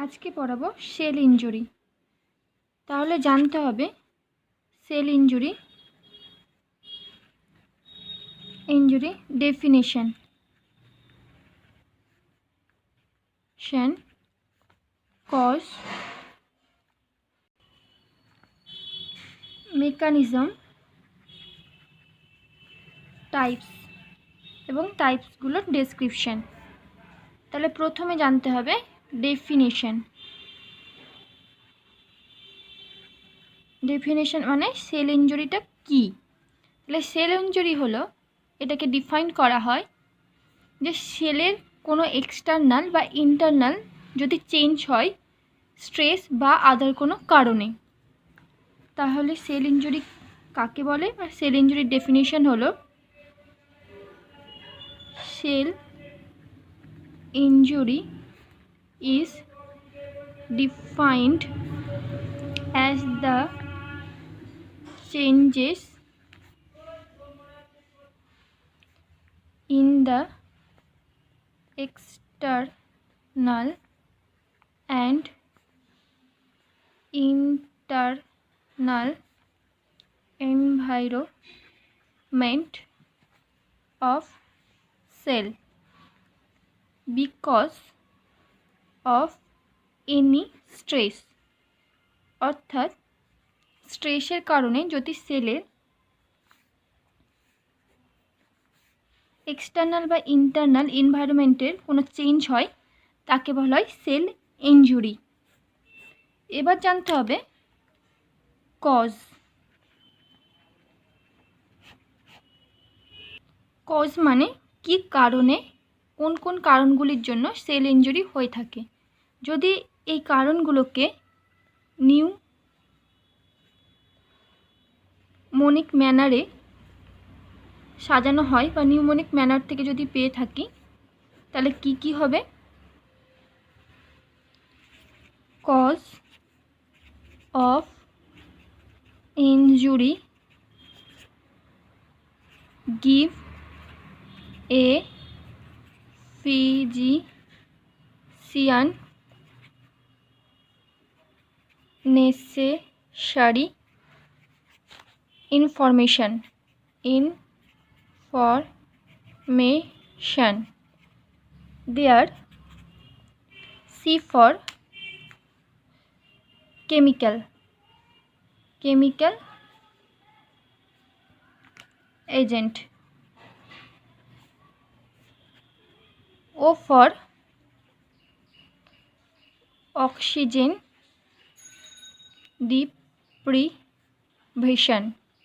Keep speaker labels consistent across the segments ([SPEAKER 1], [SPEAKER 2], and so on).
[SPEAKER 1] আজকে পড়াবো sell injury. তাহলে জানতে হবে cell injury definition, cause, mechanism, types এবং টাইপসগুলোর ডেসক্রিপশন। তাহলে প্রথমে জানতে হবে ডেফিনিশন মানে সেল ইনজুরিটা কী। তাহলে সেল ইনজুরি হলো, এটাকে ডিফাইন করা হয় যে সেলের কোনো এক্সটার্নাল বা ইন্টারনাল যদি চেঞ্জ হয় স্ট্রেস বা আদার কোনো কারণে, তাহলে সেল ইনজুরি কাকে বলে। আর সেল ইনজুরির ডেফিনিশন হলো sell injury is defined as the changes in the external and internal environment of cell because of any stress। অর্থাৎ স্ট্রেসের কারণে যদি সেলের এক্সটার্নাল বা ইন্টারনাল এনভায়রনমেন্টের কোনো চেঞ্জ হয় তাকে বলা হয় সেল ইনজুরি। এবার জানতে হবে কজ মানে কি কারণে, কোন কোন কারণগুলির জন্য সেল ইনজুরি হয়ে থাকে। যদি এই কারণগুলোকে নিউমোনিক ম্যানারে সাজানো হয় বা নিউমোনিক ম্যানার থেকে যদি পেয়ে থাকি, তাহলে কি কি হবে। Cause of injury give a physician necessary information there C for chemical agent, O for oxygen deprivation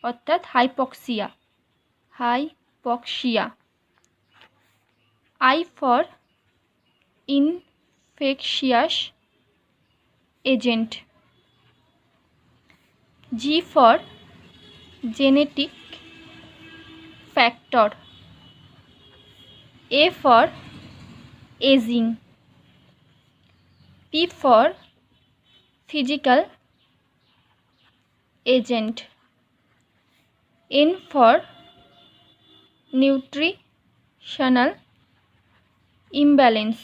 [SPEAKER 1] অর্থাৎ hypoxia, I for infectious agent, G for genetic factor, A for aging, P for physical agent, N for nutritional imbalance,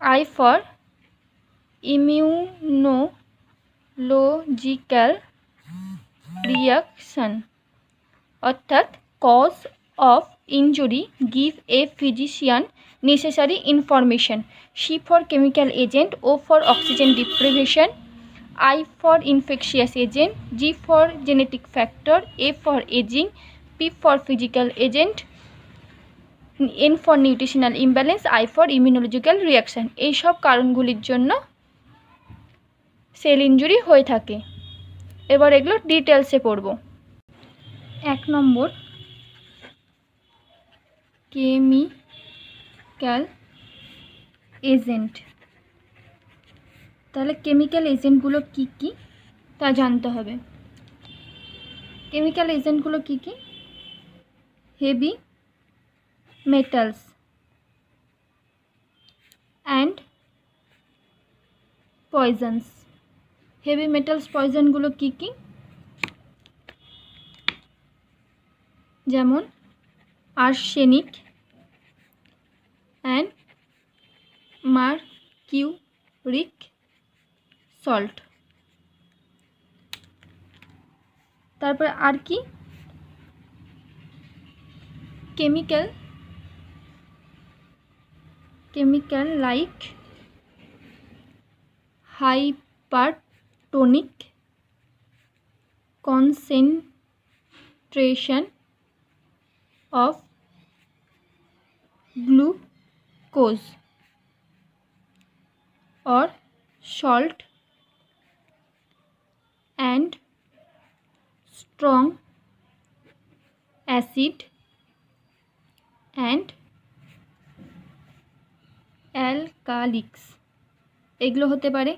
[SPEAKER 1] I for immunological reaction। অর্থাৎ cause of injury give a physician necessary information, C for chemical agent, O for oxygen deprivation, I for infectious agent, G for genetic factor, A for aging, P for physical agent, N for nutritional imbalance, I for immunological reaction। এই সব কারণগুলির জন্য sell injury হয়ে থাকে। এবার এগুলো ডিটেলসে পড়ব। 1 নম্বর কেমিক্যাল এজেন্ট। তাহলে কেমিক্যাল এজেন্টগুলো কি কি তা জানতে হবে। কেমিক্যাল এজেন্টগুলো কি কি? Heavy metals and poisons. Heavy metals পয়জনগুলো কি কি? যেমন আর্সেনিক অ্যান্ড মার্কিউরিক সল্ট। তারপরে আর কি chemical like hypertonic concentration of glucose or salt and strong acid and alkalics এগুলো হতে পারে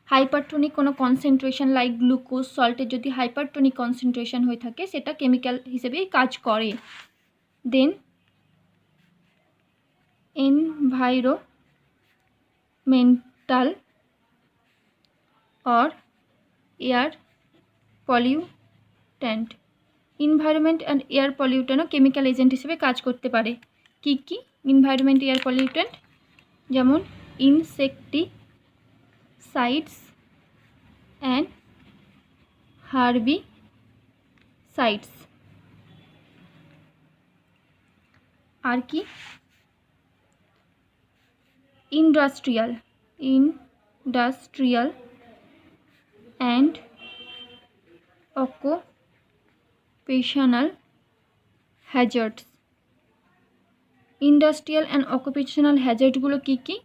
[SPEAKER 1] হাইপারটোনিক কোনো কনসেন্ট্রেশন লাইক গ্লুকোজ সল্টের যদি হাইপারটোনিক কনসেন্ট্রেশন হয়ে থাকে সেটা কেমিক্যাল হিসেবেই কাজ করে। দেন environmental or air pollutant environment and air pollutant chemical agent হিসেবে কাজ করতে পারে। কি কি environment air pollutant? যেমন insecticides and herbicides। আর কি industrial and occupational hazards। Industrial and occupational হ্যাজার্ডগুলো কী কী?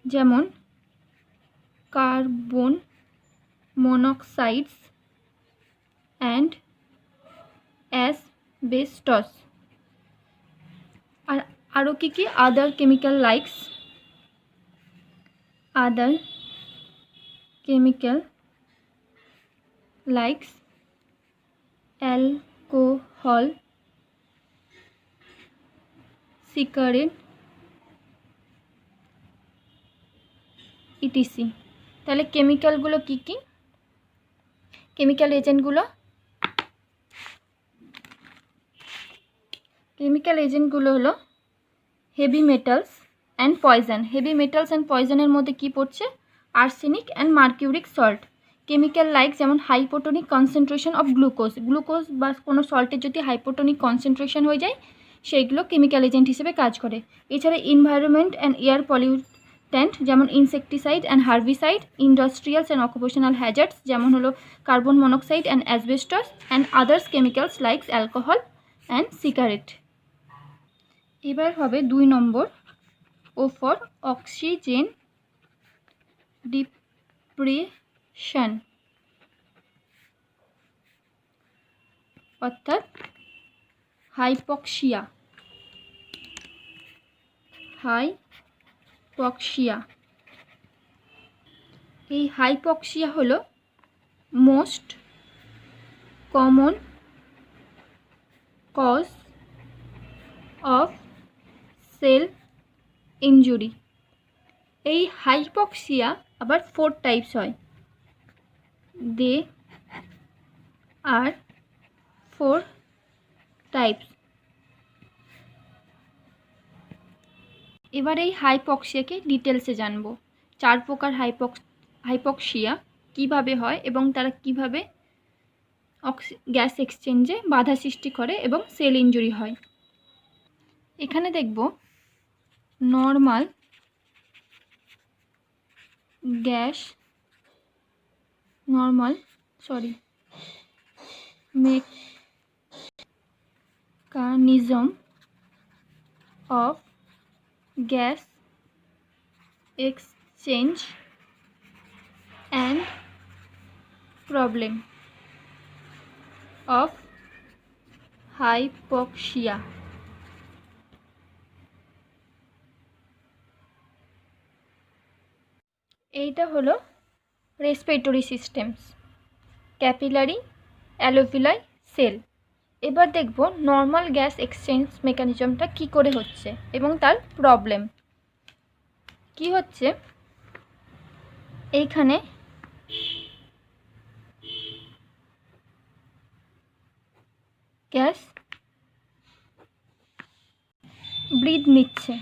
[SPEAKER 1] যেমন কার্বন মনোক্সাইডস অ্যান্ড অ্যাসবেস্টস। আর আরও কী কী? Other chemical likes alcohol, cigarette etc. তাহলে কেমিক্যালগুলো কী কী? কেমিক্যাল এজেন্টগুলো হলো heavy metals and poison. Heavy metals and পয়জনের মধ্যে কী পড়ছে? Arsenic and mercuric salt. Chemical like যেমন হাইপোটোনিক কনসেন্ট্রেশন অফ গ্লুকোজ বা কোনো সল্টের যদি হাইপোটোনিক কনসেন্ট্রেশন হয়ে যায় সেইগুলো কেমিক্যাল এজেন্ট হিসেবে কাজ করে। এছাড়া এনভায়রনমেন্ট অ্যান্ড এয়ার পলিউট্যান্ট যেমন insecticide and herbicide. Industrials and occupational hazards যেমন হলো carbon monoxide and asbestos and others chemicals like alcohol and cigarette. এবার হবে 2 নম্বর, ও ফর অক্সিজেন ডিপ্রেশন, অর্থাৎ হাইপক্সিয়া। এই হাইপক্সিয়া হলো most common cause of cell injury. এই হাইপক্সিয়া আবার 4 টাইপস হয়। They are 4 types. এবার এই হাইপক্সিয়াকে ডিটেলসে জানবো। 4 প্রকার হাইপক্সিয়া কিভাবে হয় এবং তারা কিভাবে গ্যাস এক্সচেঞ্জে বাধা সৃষ্টি করে এবং সেল ইনজুরি হয়। এখানে দেখব normal mechanism of gas exchange and problem of hypoxia। এইটা হলো রেসপিরেটরি সিস্টেমস, ক্যাপিলারি, অ্যালোভিলাই, সেল। এবার দেখব নর্মাল গ্যাস এক্সচেঞ্জ মেকানিজমটা কি করে হচ্ছে এবং তার প্রবলেম কি হচ্ছে। এইখানে গ্যাস ব্রিথ নিচ্ছে,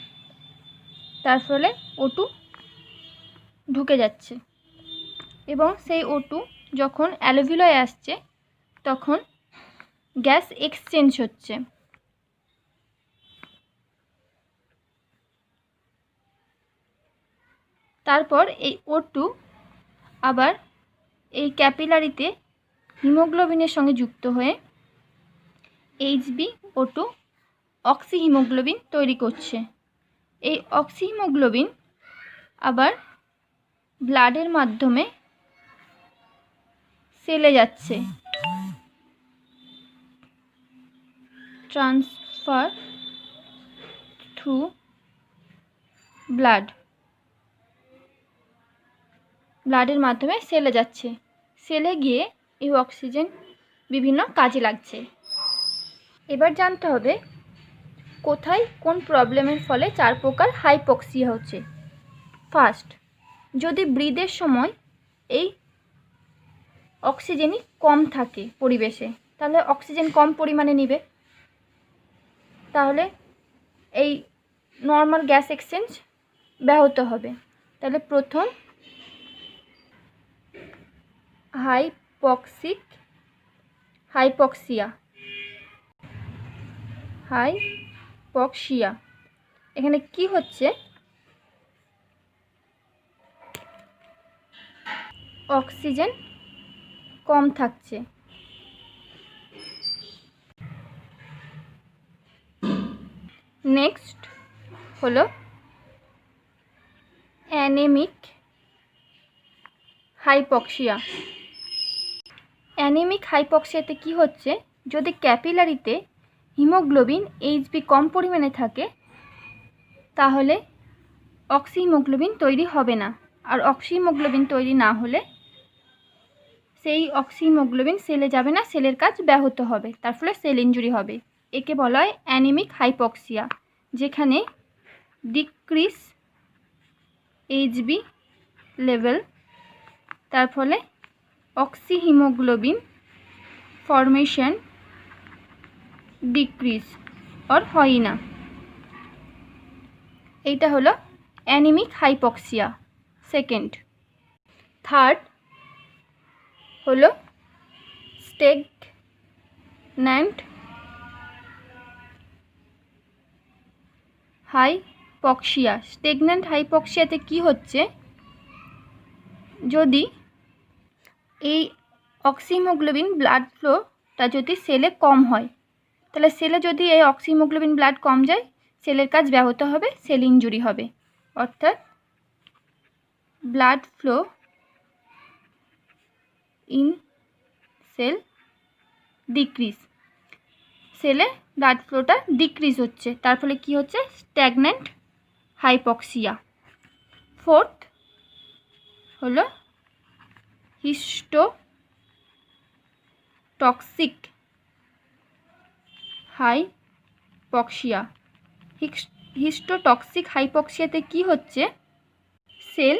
[SPEAKER 1] তার ফলে O2 ঢুকে যাচ্ছে এবং সেই O2 যখন অ্যালভিওলায় আসছে তখন গ্যাস এক্সচেঞ্জ হচ্ছে। তারপর এই O2 আবার এই ক্যাপিলারিতে হিমোগ্লোবিনের সঙ্গে যুক্ত হয়ে HbO2 অক্সিহিমোগ্লোবিন তৈরি করছে। এই অক্সিহিমোগ্লোবিন আবার ব্লাডের মাধ্যমে সেলে যাচ্ছে, ট্রান্সফার থ্রু ব্লাডের মাধ্যমে সেলে যাচ্ছে। সেলে গিয়ে এই অক্সিজেন বিভিন্ন কাজে লাগছে। এবার জানতে হবে কোথায় কোন প্রবলেমের ফলে 4 প্রকার হাইপক্সিয়া হচ্ছে। ফার্স্ট, যদি ব্রিদের সময় এই অক্সিজেনই কম থাকে পরিবেশে, তাহলে অক্সিজেন কম পরিমাণে নিবে, তাহলে এই নর্মাল গ্যাস এক্সচেঞ্জ ব্যাহত হবে। তাহলে প্রথম হাইপক্সিয়া এখানে কি হচ্ছে, অক্সিজেন কম থাকছে। নেক্সট হলো অ্যানেমিক হাইপক্সিয়াতে কি হচ্ছে, যদি ক্যাপিলারিতে হিমোগ্লোবিন Hb কম পরিমাণে থাকে তাহলে অক্সিহিমোগ্লোবিন তৈরি হবে না, আর অক্সিহিমোগ্লোবিন তৈরি না হলে সেই অক্সিহিমোগ্লোবিন সেলে যাবে না, সেলের কাজ ব্যাহত হবে, তার ফলে সেল ইনজুরি হবে। একে বলা হয় অ্যানিমিক হাইপক্সিয়া, যেখানে ডিক্রিজ Hb লেভেল, তার ফলে অক্সিহিমোগ্লোবিন ফর্মেশন ডিক্রিজ আর হয় না। এইটা হলো অ্যানিমিক হাইপক্সিয়া। সেকেন্ড। থার্ড হলো স্টেগন্যান্ট হাইপক্সিয়াতে কি হচ্ছে, যদি এই অক্সিহিমোগ্লোবিন ব্লাড ফ্লোটা যদি সেলে কম হয়, তাহলে সেলে যদি এই অক্সিহিমোগ্লোবিন ব্লাড কম যায়, সেলের কাজ ব্যাহত হবে, সেল ইনজুরি হবে। অর্থাৎ blood flow in cell decrease, সেলে ব্লাড ফ্লোটা ডিক্রিজ হচ্ছে, তার ফলে কি হচ্ছে, স্ট্যাগন্যান্ট হাইপক্সিয়া। ফোর্থ হলো হিস্টোটক্সিক হাইপক্সিয়াতে কি হচ্ছে, সেল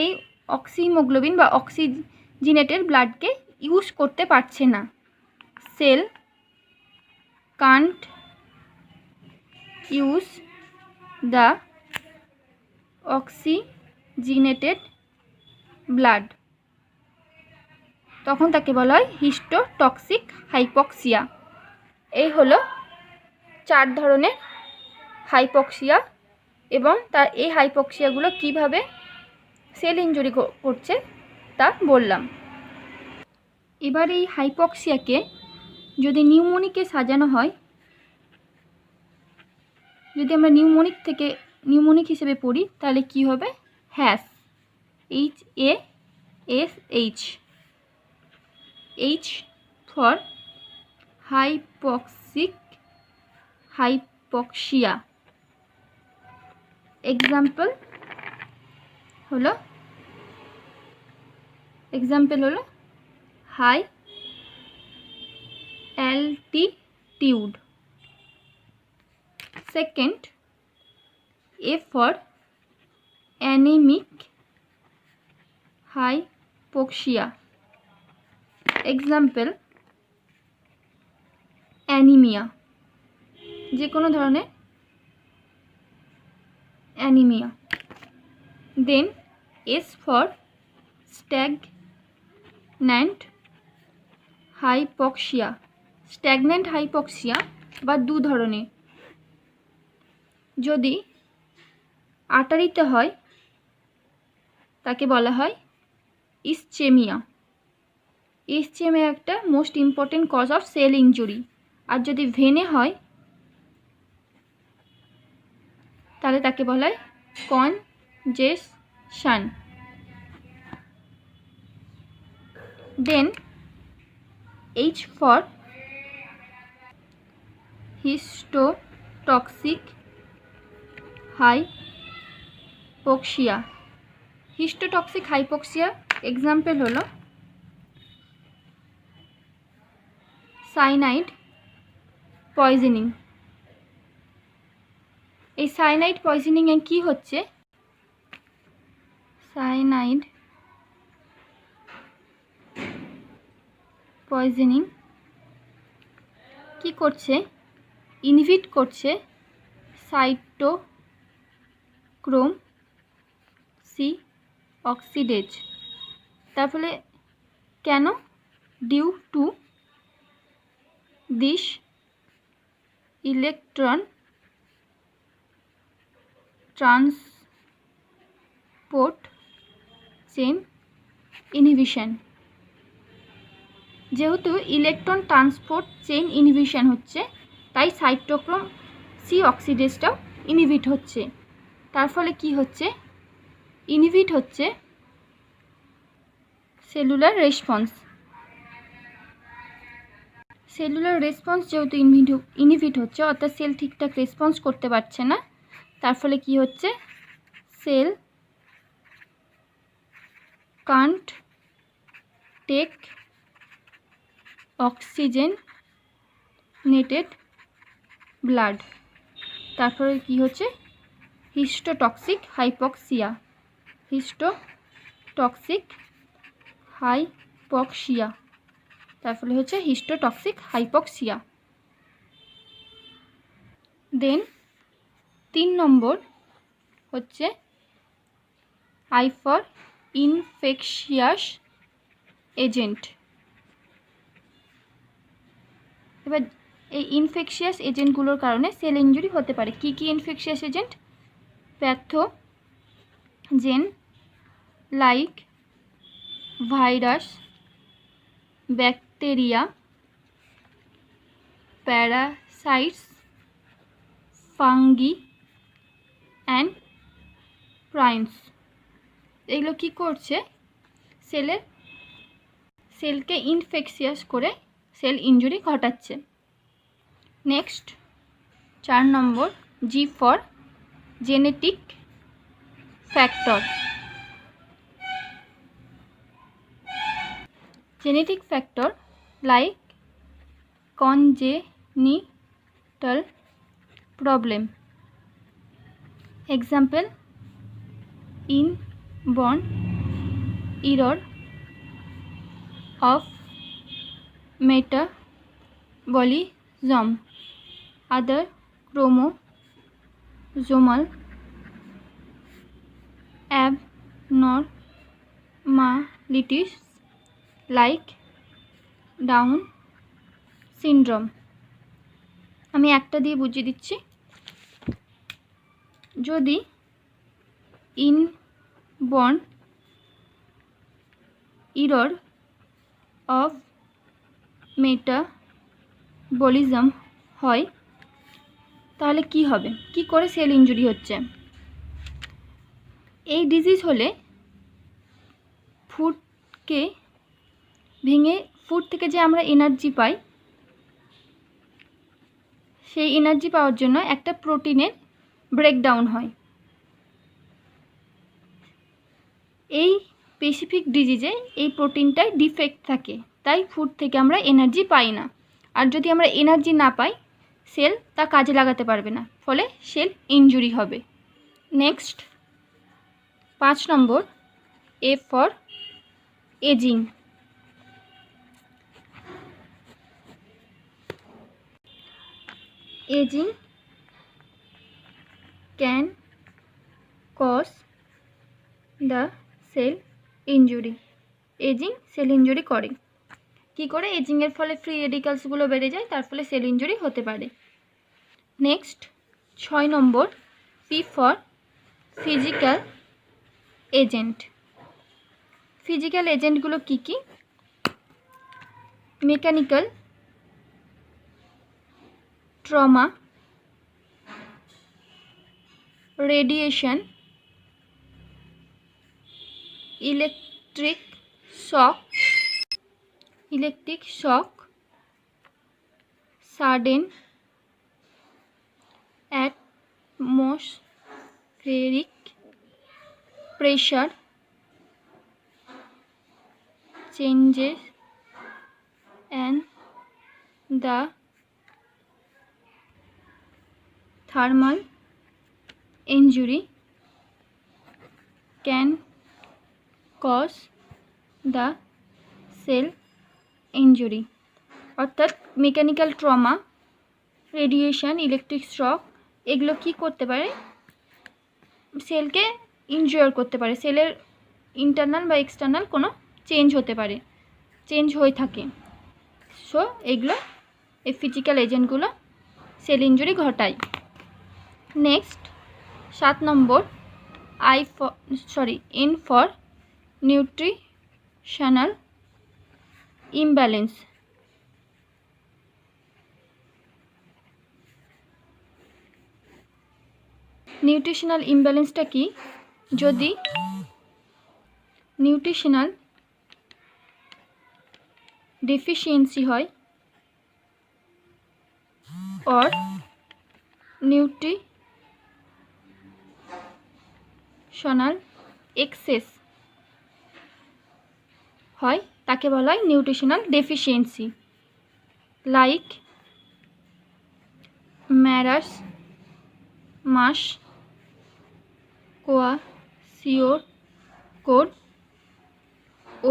[SPEAKER 1] এই অক্সিহিমোগ্লোবিন বা অক্সিজেনেটেড ব্লাডকে ইউজ করতে পারছে না। Cell can't use the oxygenated blood, তখন তাকে বলা হয় হিস্টোটক্সিক হাইপক্সিয়া। এই হলো 4 ধরনের হাইপক্সিয়া এবং এই হাইপক্সিয়াগুলো কিভাবে সেল ইনজুরি করছে তা বললাম। এবার এই হাইপক্সিয়াকে যদি নিউমোনিকে সাজানো হয়, যদি আমরা নিউমোনিক হিসেবে পড়ি, তাহলে কি হবে, HASH, HASH, H for hypoxia. Example হলো high altitude. Second, A for anemic hypoxia. Example, anemia, যে কোনো ধরনের anemia. Then S for stagnant hypoxia. Stagnant hypoxia বা দু ধরনের, যদি আর্টারিতে হয় তাকে বলা হয় ইসচেমিয়া। ইসচেমিয়া একটা most important cause of cell injury. আর যদি ভেনে হয় তাহলে তাকে বলা হয় congestion. Then H for histotoxic hypoxia. Histotoxic hypoxia example হলো সাইনাইড পয়জনিং। এই সাইনাইড পয়জনিংয়ে কি হচ্ছে, সাইনাইড পয়জনিং কি করছে, ইনহিবিট করছে সাইটোক্রোম সি অক্সিডেজ। তার ফলে কেন, due to this electron transport chain inhibition. যেহেতু ইলেকট্রন ট্রান্সপোর্ট চেইন ইনহিবিশন হচ্ছে, তাই সাইটোক্রোম সি অক্সিডেজটাও ইনহিবিট হচ্ছে। তার ফলে কি হচ্ছে, ইনহিবিট হচ্ছে সেলুলার রেসপন্স। সেলুলার রেসপন্স যেহেতু ইনহিবিট হচ্ছে, অর্থাৎ সেল ঠিকঠাক রেসপন্স করতে পারছে না, তার ফলে কি হচ্ছে, cell can't take oxygenated blood. তারপরে কি হচ্ছে, হিস্টোটক্সিক হাইপক্সিয়া। হিস্টোটক্সিক হাইপক্সিয়া, তার ফলে হচ্ছে হিস্টোটক্সিক হাইপক্সিয়া। দেন 3 নম্বর হচ্ছে I for ইনফেকশিয়াস এজেন্ট। এবার এই ইনফেকশিয়াস এজেন্টগুলোর কারণে সেল ইনজুরি হতে পারে। কি কি infectious agent, pathogen like virus, bacteria, parasites, fungi and primes. এগুলো কি করছে, সেলকে ইনফেকশিয়াস করে সেল ইনজুরি ঘটাচ্ছে। Next 4 number G for genetic factor. Genetic factor like congenital problem. Example, inborn error of metabolism, other chromosomal abnormalities like Down syndrome. আমি একটা দিয়ে বুঝিয়ে দিচ্ছি। যদি ইনবর্ন এরর অফ মেটাবলিজম হয় তাহলে কি হবে, কি করে সেল ইনজুরি হচ্ছে। এই ডিজিজ হলে ফুডকে ভেঙে ফুড থেকে যে আমরা এনার্জি পাই, সেই এনার্জি পাওয়ার জন্য একটা প্রোটিনের ব্রেকডাউন হয়। এই স্পেসিফিক ডিজিজে এই প্রোটিনটাই ডিফেক্ট থাকে, তাই ফুড থেকে আমরা এনার্জি পাই না। আর যদি আমরা এনার্জি না পাই, সেল তা কাজে লাগাতে পারবে না, ফলে সেল ইনজুরি হবে। নেক্সট 5 নম্বর এ for aging. Aging can cause the cell injury. Aging cell injury করে। কি করে? এজিংয়ের ফলে ফ্রি রেডিক্যালসগুলো বেড়ে যায়, তার ফলে সেল ইনজুরি হতে পারে। নেক্সট 6 নম্বর, P for physical agent. Physical এজেন্টগুলো কি কি? Mechanical trauma, radiation, electric shock, sudden atmospheric pressure changes and the thermal injury can cause the cell injury। অর্থাৎ মেকানিক্যাল ট্রমা, রেডিয়েশন, ইলেকট্রিক শক এগুলো কি করতে পারে? সেলকে ইনজিওর করতে পারে। সেলের ইন্টারনাল বা এক্সটার্নাল কোনো চেঞ্জ হতে পারে, চেঞ্জ হয়ে থাকে। সো এগুলো, এই ফিজিক্যাল এজেন্টগুলো সেল ইনজুরি ঘটায়। নেক্সট 7 নম্বর, N for nutritional imbalance. Nutritional ইমব্যালেন্সটা কি? যদি নিউট্রিশনাল ডেফিসিয়েন্সি হয় or নিউট্রিশনাল এক্সেস হয়, তাকে বলা হয় নিউট্রিশনাল ডেফিসিয়েন্সি। লাইক মাস, কোয়াশিওরকর,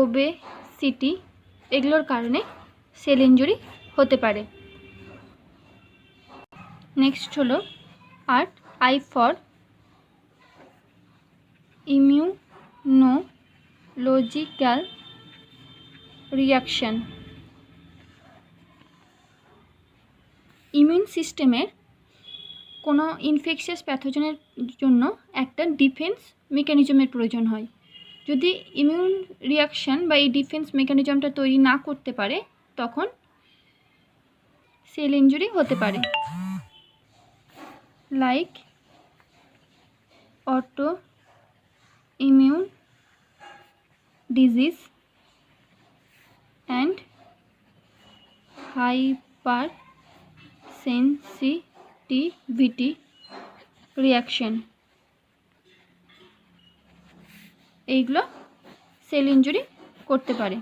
[SPEAKER 1] ওবেসিটি এগুলোর কারণে সেল ইনজুরি হতে পারে। নেক্সট হলো I for immunological reaction. Immune সিস্টেমের কোনো ইনফেকশাস প্যাথোজেনের জন্য একটা ডিফেন্স মেকানিজমের প্রয়োজন হয়। যদি ইমিউন রিয়াকশান বা এই ডিফেন্স মেকানিজমটা তৈরি না করতে পারে, তখন সেল ইনজুরি হতে পারে। Like auto immune disease and hyper sensitivity reaction, এইগুলো সেল ইনজুরি করতে পারে।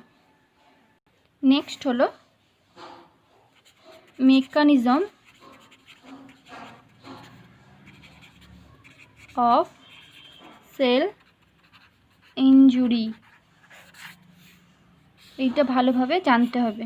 [SPEAKER 1] নেক্সট হলো মেকানিজম অফ সেল ইনজুরি। এইটা ভালোভাবে জানতে হবে।